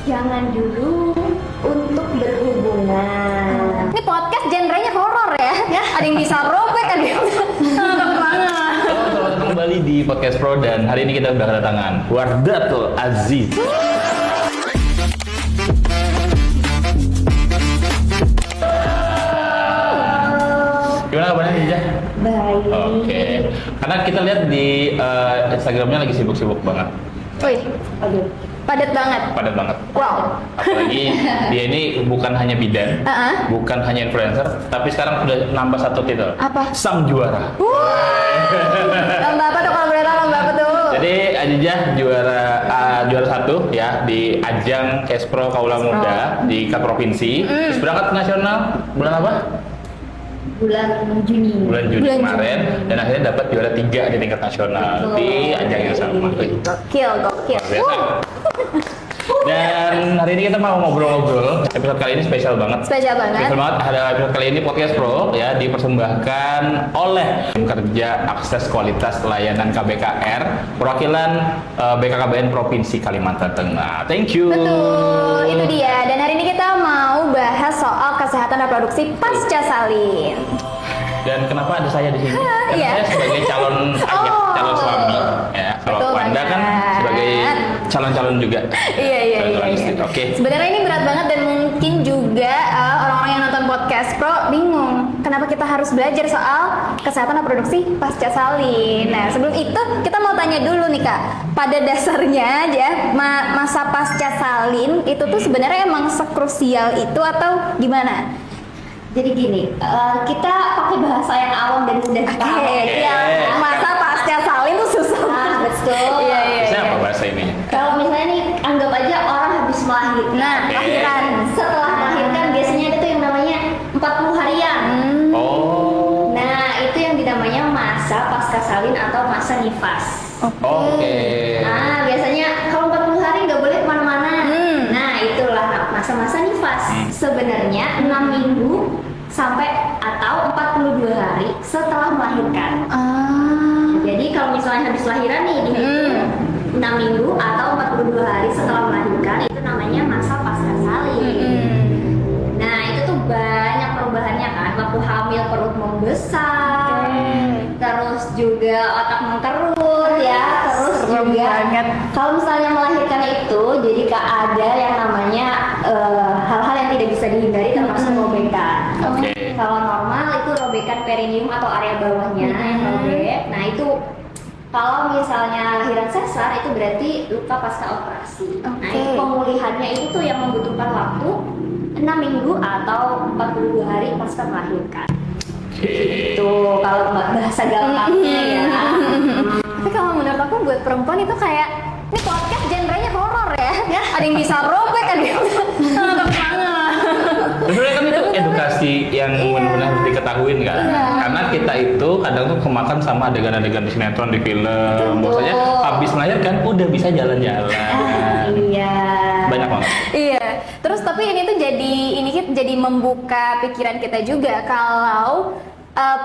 jangan dulu untuk berhubungan. Ini podcast genrenya horor ya? Ada yang bisa robek, ada yang bisa Selamat kembali di Podcast Pro dan hari ini kita udah kedatangan Wardatul Aziz. Gimana kabarnya Jija? Baik. Oke, karena kita lihat di Instagramnya lagi sibuk-sibuk banget. Wih, Aduh. padat banget. Padat banget. Wow. Apalagi dia ini bukan hanya bidan, bukan hanya influencer, tapi sekarang udah nambah satu titel. Apa? Sang juara. Lomba apa tuh kalau boleh tahu, lomba apa tuh? Jadi Ajijah juara satu ya di ajang Kespro Kaula Muda di kat provinsi. Terus berangkat ke nasional bulan apa? Bulan Juni. Bulan Juni Bulan kemarin dan akhirnya dapat juara 3 di tingkat nasional di ajang yang sama. Gokil. Luar biasa. Dan hari ini kita mau ngobrol-ngobrol. Episode kali ini spesial banget. Spesial banget. Spesial banget. Ada episode kali ini Podcast Pro ya dipersembahkan oleh Tim Kerja Akses Kualitas Layanan KBKR perwakilan BKKBN Provinsi Kalimantan Tengah. Thank you. Betul, itu dia. Dan hari ini kita mau bahas soal kesehatan reproduksi pasca salin. Dan kenapa ada saya di sini? Karena iya. saya sebagai calon ayah, calon suami. Ya, kalau Betul Wanda kan banget. sebagai calon-calon juga. Iya. Calon-calon istri. Oke. Sebenarnya ini berat banget dan mungkin juga orang-orang yang nonton podcast Pro bingung kenapa kita harus belajar soal kesehatan reproduksi pasca salin. Nah, sebelum itu kita mau tanya dulu nih Kak. Pada dasarnya aja masa pasca salin itu tuh sebenarnya emang sekrusial itu atau gimana? Jadi gini, kita pakai bahasa yang awam dan mudah dipahami. Iya, masa pasca salin tuh susah. Nah, betul. Iya. Biasanya apa bahasa ininya? Kalau misalnya nih, anggap aja orang habis melahirkan. Nah, lahiran. Setelah melahirkan biasanya ada tuh yang namanya 40 harian. Oh. Nah, itu yang dinamanya masa pasca salin atau masa nifas. Oke. Nah, biasanya kalau 40 hari nggak boleh kemana-mana. Nah, itulah masa-masa nifas. Sebenarnya 6 minggu sampai atau 42 hari setelah melahirkan. Jadi kalau misalnya habis lahiran nih dihitung 6 minggu atau 42 hari setelah melahirkan itu namanya masa pasca salin. Nah, itu tuh banyak perubahannya kan. Waktu hamil perut membesar. Terus juga otak mengkerut ya, terus Serem juga banget. kalau misalnya melahirkan itu jadi ada yang namanya hal-hal yang tidak bisa dihindari termasuk robekan. Oke. Kalau normal itu robekan perineum atau area bawahnya yang robek. Nah itu kalau misalnya lahiran sesar itu berarti luka pasca operasi. Nah itu pemulihannya itu tuh yang membutuhkan waktu 6 minggu atau 42 hari pasca melahirkan. Itu kalau nggak bahasa gampangnya ya. Tapi kalau menurut aku buat perempuan itu kayak ini podcast genrenya horor ya. Ada yang bisa robek, ada yang bisa Sebenarnya kan itu edukasi yang benar-benar harus diketahuin kan. Karena kita itu kadang tuh kemakan sama adegan-adegan di sinetron, di film. Maksudnya habis melahirkan udah bisa jalan-jalan. Iya. Banyak banget. Iya. Terus tapi ini tuh jadi membuka pikiran kita juga kalau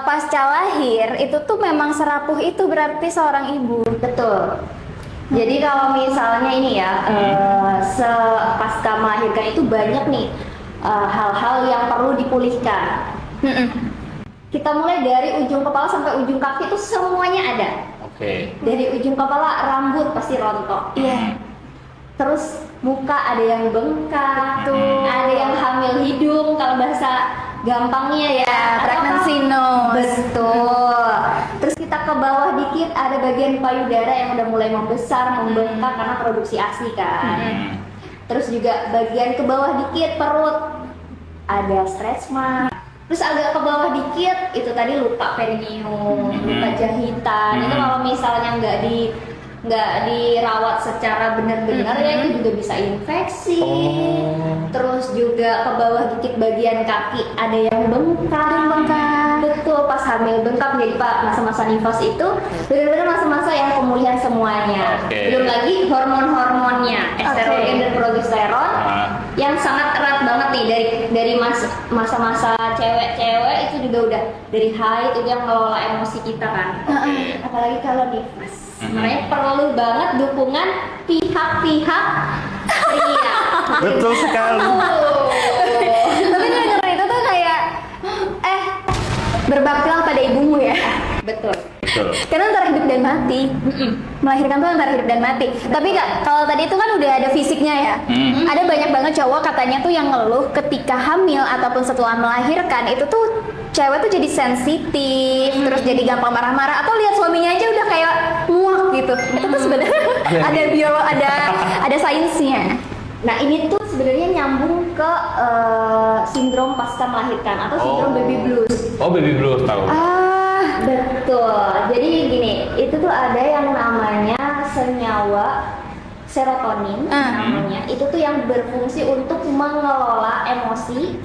pasca lahir itu tuh memang serapuh itu berarti seorang ibu. Betul. Jadi kalau misalnya ini ya, pasca melahirkan itu banyak nih hal-hal yang perlu dipulihkan. Kita mulai dari ujung kepala sampai ujung kaki itu semuanya ada. Oke. Dari ujung kepala rambut pasti rontok. Iya. Terus muka ada yang bengkak, ada yang hamil hidung kalau bahasa gampangnya ya, pregnancy nose. Betul. Terus kita ke bawah dikit ada bagian payudara yang udah mulai membesar, membengkak karena produksi ASI kan. Terus juga bagian ke bawah dikit perut ada stretch mark. Terus agak ke bawah dikit itu tadi luka perineum, luka jahitan. Itu kalau misalnya nggak dirawat secara benar-benar ya itu juga bisa infeksi. Terus juga ke bawah dikit bagian kaki ada yang bengkak. Betul, pas hamil bengkak. Jadi masa-masa nifas itu benar-benar masa-masa yang pemulihan semuanya. Belum lagi hormon-hormonnya, estrogen dan progesteron yang sangat erat banget nih dari masa-masa cewek-cewek itu juga udah dari haid itu yang ngelola emosi kita kan. Apalagi kalau nifas. Makanya perlu banget dukungan pihak-pihak pria. Betul sekali. Tapi denger itu tuh kayak berbaktilah pada ibumu ya. Betul. Betul. Karena antara hidup dan mati. Melahirkan tuh antara hidup dan mati. Tapi Kak, kalau tadi itu kan udah ada fisiknya ya. Ada banyak banget cowok katanya tuh yang ngeluh ketika hamil ataupun setelah melahirkan itu tuh cewek tuh jadi sensitif, terus jadi gampang marah-marah atau lihat suaminya aja udah kayak muak gitu. Itu tuh sebenarnya ada sainsnya. Nah ini tuh sebenarnya nyambung ke sindrom pasca melahirkan atau sindrom baby blues. Oh, baby blues tahu. Betul. Jadi gini, itu tuh ada yang namanya senyawa serotonin namanya. Itu tuh yang berfungsi untuk mengelola emosi,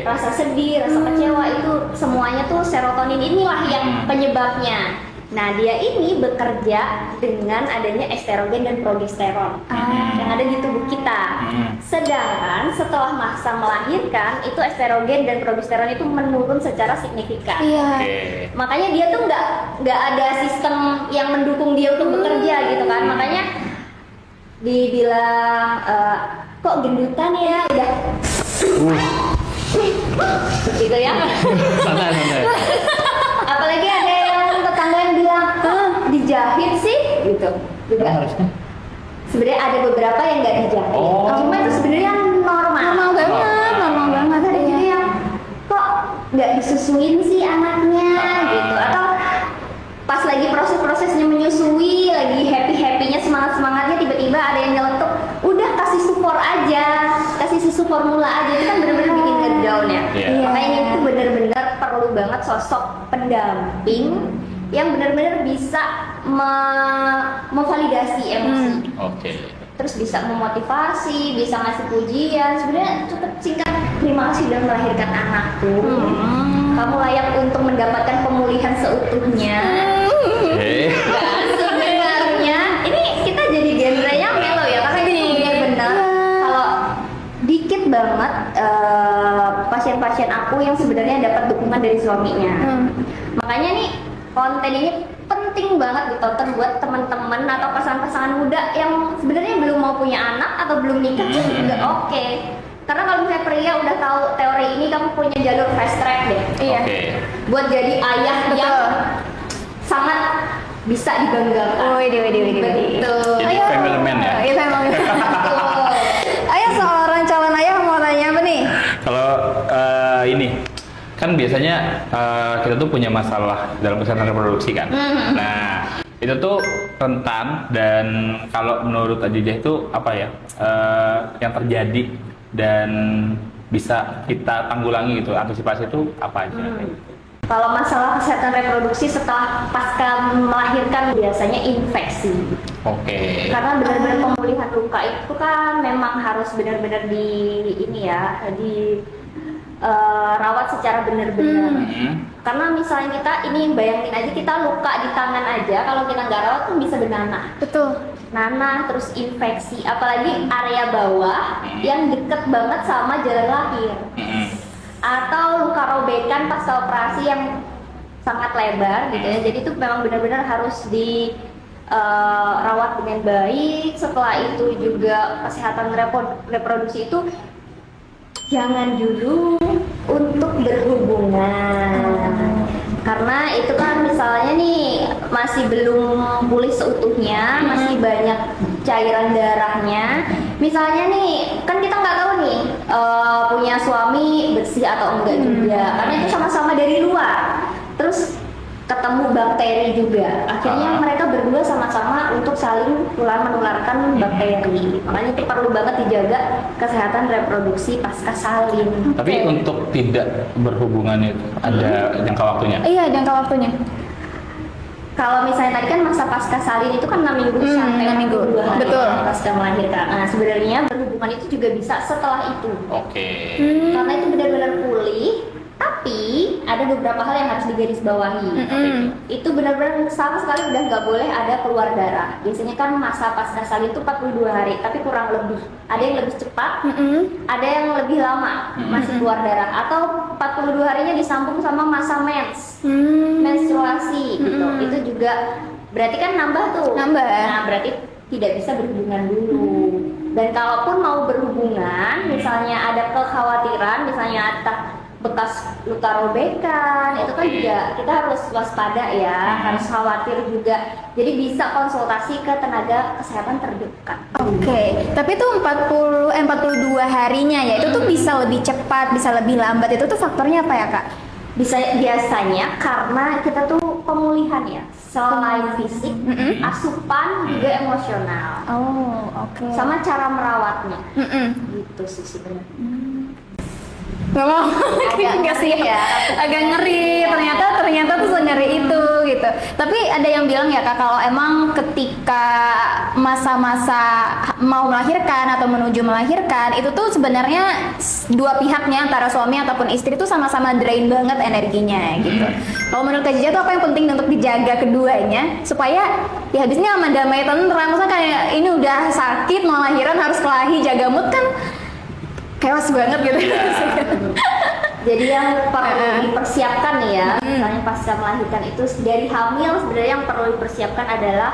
rasa sedih, rasa kecewa, itu semuanya tuh serotonin inilah yang penyebabnya. Nah, dia ini bekerja dengan adanya estrogen dan progesteron yang ada di tubuh kita. Sedangkan setelah masa melahirkan, itu estrogen dan progesteron itu menurun secara signifikan. Iya. Makanya dia tuh nggak ada sistem yang mendukung dia untuk bekerja gitu kan. Makanya dibilang kok gendutan ya, udah gitu ya. Santai. Apalagi ada yang tetangga yang bilang dijahit sih gitu juga. Sebenarnya ada beberapa yang nggak dijahit, cuma itu sebenarnya normal banget. Ada juga yang kok nggak disusuin sih anaknya gitu, atau pas lagi proses-prosesnya menyusui, lagi happy-happynya, semangat-semangatnya, tiba-tiba ada yang nyeletuk, udah kasih support aja, kasih susu formula aja. Itu kan bener-bener bikin ngedown ya. Makanya itu bener-bener perlu banget sosok pendamping yang benar-benar bisa memvalidasi emosi. Terus bisa memotivasi, bisa ngasih pujian. Sebenarnya cukup singkat, terima kasih sudah melahirkan anakku. Kamu layak untuk mendapatkan pemulihan seutuhnya. Dan sebenarnya ini kita jadi genrenya melo ya, karena ini benar. Kalau dikit banget pasien-pasien aku yang sebenarnya dapat dukungan dari suaminya. Makanya nih konten ini penting banget ditonton buat teman-teman atau pasangan-pasangan muda yang sebenarnya belum mau punya anak atau belum nikah juga oke. Karena kalau misalnya pria udah tahu teori ini, kamu punya jalur fast track deh. Buat jadi ayah yang sangat bisa dibanggakan. Betul. Jadi family man ya. Iya, family man. Ayo, seorang calon ayah mau tanya apa nih? Kalau ini kan biasanya kita tuh punya masalah dalam kesehatan reproduksi kan. Nah, itu tuh rentan, dan kalau menurut Adijah itu apa ya yang terjadi dan bisa kita tanggulangi gitu, antisipasi itu apa aja? Kalau masalah kesehatan reproduksi setelah pasca melahirkan biasanya infeksi. Karena benar-benar pemulihan luka itu kan memang harus benar-benar rawat secara benar-benar. Karena misalnya kita ini bayangin aja, kita luka di tangan aja, kalau kita nggak rawat tuh bisa bernanah. Nanah, terus infeksi, apalagi area bawah yang deket banget sama jalan lahir. Atau luka robekan pasca operasi yang sangat lebar gitu ya. Jadi itu memang benar-benar harus rawat dengan baik. Setelah itu juga kesehatan reproduksi itu jangan dulu untuk berhubungan. Karena itu kan misalnya nih masih belum pulih seutuhnya, masih banyak cairan darahnya. Misalnya nih, kan kita nggak tahu nih punya suami bersih atau enggak juga, karena itu sama-sama dari luar. Terus ketemu bakteri juga, akhirnya mereka berdua sama-sama untuk saling menularkan bakteri. Makanya itu perlu banget dijaga kesehatan reproduksi pasca salin. Tapi untuk tidak berhubungan itu ada jangka waktunya? Iya, jangka waktunya. Kalau misalnya tadi kan masa pasca salin itu kan 6 minggu sampai 6 minggu Betul. pasca melahirkan. Nah, sebenarnya berhubungan itu juga bisa setelah itu. Karena itu benar-benar pulih. Tapi ada beberapa hal yang harus digarisbawahi. Itu benar-benar sama sekali udah nggak boleh ada keluar darah. Biasanya kan masa pasca salin itu 42 hari, tapi kurang lebih. Ada yang lebih cepat, ada yang lebih lama masih keluar darah. Atau 42 harinya disambung sama masa menstruasi gitu. Itu juga berarti kan nambah tuh. Nambah. Nah, berarti tidak bisa berhubungan dulu. Dan kalaupun mau berhubungan, misalnya ada kekhawatiran, misalnya ada bekas luka robekan, itu kan Oke. juga kita harus waspada ya, harus khawatir juga. Jadi bisa konsultasi ke tenaga kesehatan terdekat. Oke, tapi itu 42 harinya ya, itu tuh bisa lebih cepat, bisa lebih lambat, itu tuh faktornya apa ya Kak? Biasanya karena kita tuh pemulihan ya, selain fisik, asupan juga emosional, Oh, oke. sama cara merawatnya. Mm-mm. Gitu sih sebenarnya. Gak mau, Agak nggak sih ngeri ya. agak ngeri. Ternyata tuh sengeri itu gitu. Tapi ada yang bilang ya Kak, kalau emang ketika masa-masa mau melahirkan atau menuju melahirkan itu tuh sebenarnya dua pihaknya antara suami ataupun istri tuh sama-sama drain banget energinya gitu. Kalau menurut Kak Jaja tuh apa yang penting untuk dijaga keduanya supaya ya habisnya aman damai tentram. Masa kayak ini udah sakit mau lahiran harus kelahi jaga mood kan chaos banget gitu. Jadi yang perlu dipersiapkan nih ya, misalnya pasca melahirkan itu dari hamil sebenarnya yang perlu dipersiapkan adalah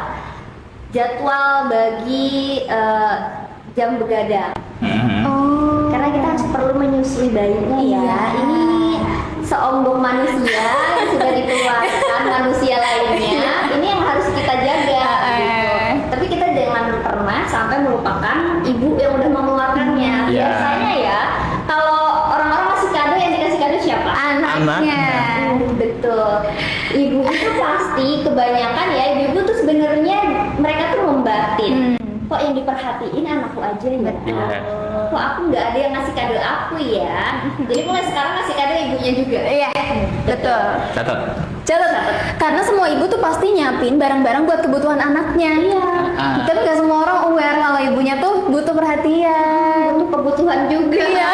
jadwal bagi jam begadang. Oh. Karena kita harus perlu menyusui bayinya ya. Iya. Ini seonggok manusia yang sudah dikeluarkan manusia lainnya. Ini yang harus kita jaga. Gitu. Tapi kita jangan pernah sampai melupakan ibu yang udah mengeluarkannya. Iya. Biasanya ya, kalau orang-orang ngasih kado, yang dikasih kado siapa? Anaknya. Betul. Ibu itu pasti kebanyakan ya, ibu tuh sebenarnya mereka tuh membatin. Kok yang diperhatiin anakku aja ya? Iya. Kok aku nggak ada yang ngasih kado aku ya? Jadi mulai sekarang ngasih kado ibunya juga. Iya, betul. Catat. Catat. Karena semua ibu tuh pasti nyiapin barang-barang buat kebutuhan anaknya. Iya. Tapi nggak semua orang aware kalau ibunya tuh butuh perhatian. Untuk kebutuhan juga. Iya.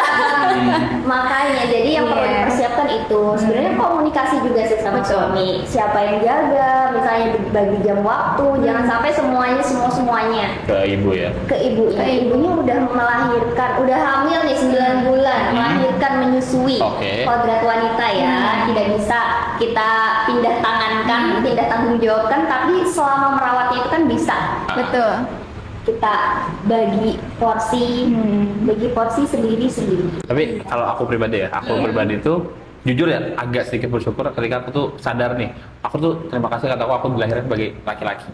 Makanya jadi yang perlu Iya. dipersiapkan itu sebenarnya komunikasi juga sih sama suami. Siapa yang jaga, misalnya bagi jam waktu, jangan sampai semuanya Ke ibu ya. ke ibunya. Ibunya udah melahirkan, udah hamil nih 9 bulan, melahirkan menyusui. Oke. Kodrat wanita ya, tidak bisa kita pindah tangankan, pindah tanggung jawabkan, tapi selama merawatnya itu kan bisa. Betul. Kita bagi porsi sendiri-sendiri. Tapi kalau aku pribadi ya, aku pribadi itu jujur ya agak sedikit bersyukur ketika aku tuh sadar nih, aku tuh terima kasih kata aku dilahirkan sebagai laki-laki.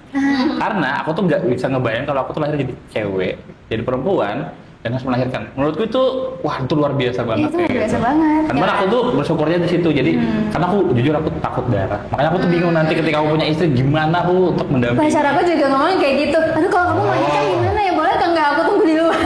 Karena aku tuh nggak bisa ngebayang kalau aku tuh lahir jadi cewek, jadi perempuan dan harus melahirkan. Menurutku itu wah itu luar biasa banget. Itu luar kayak biasa gitu. banget. Karena aku tuh bersyukurnya di situ. Jadi karena aku jujur aku takut darah. Makanya aku tuh bingung nanti ketika aku punya istri gimana aku untuk mendampingi. Pacar aku juga ngomong kayak gitu. Aduh kalau kamu melahirkan gimana ya? Boleh kan nggak aku tunggu di luar?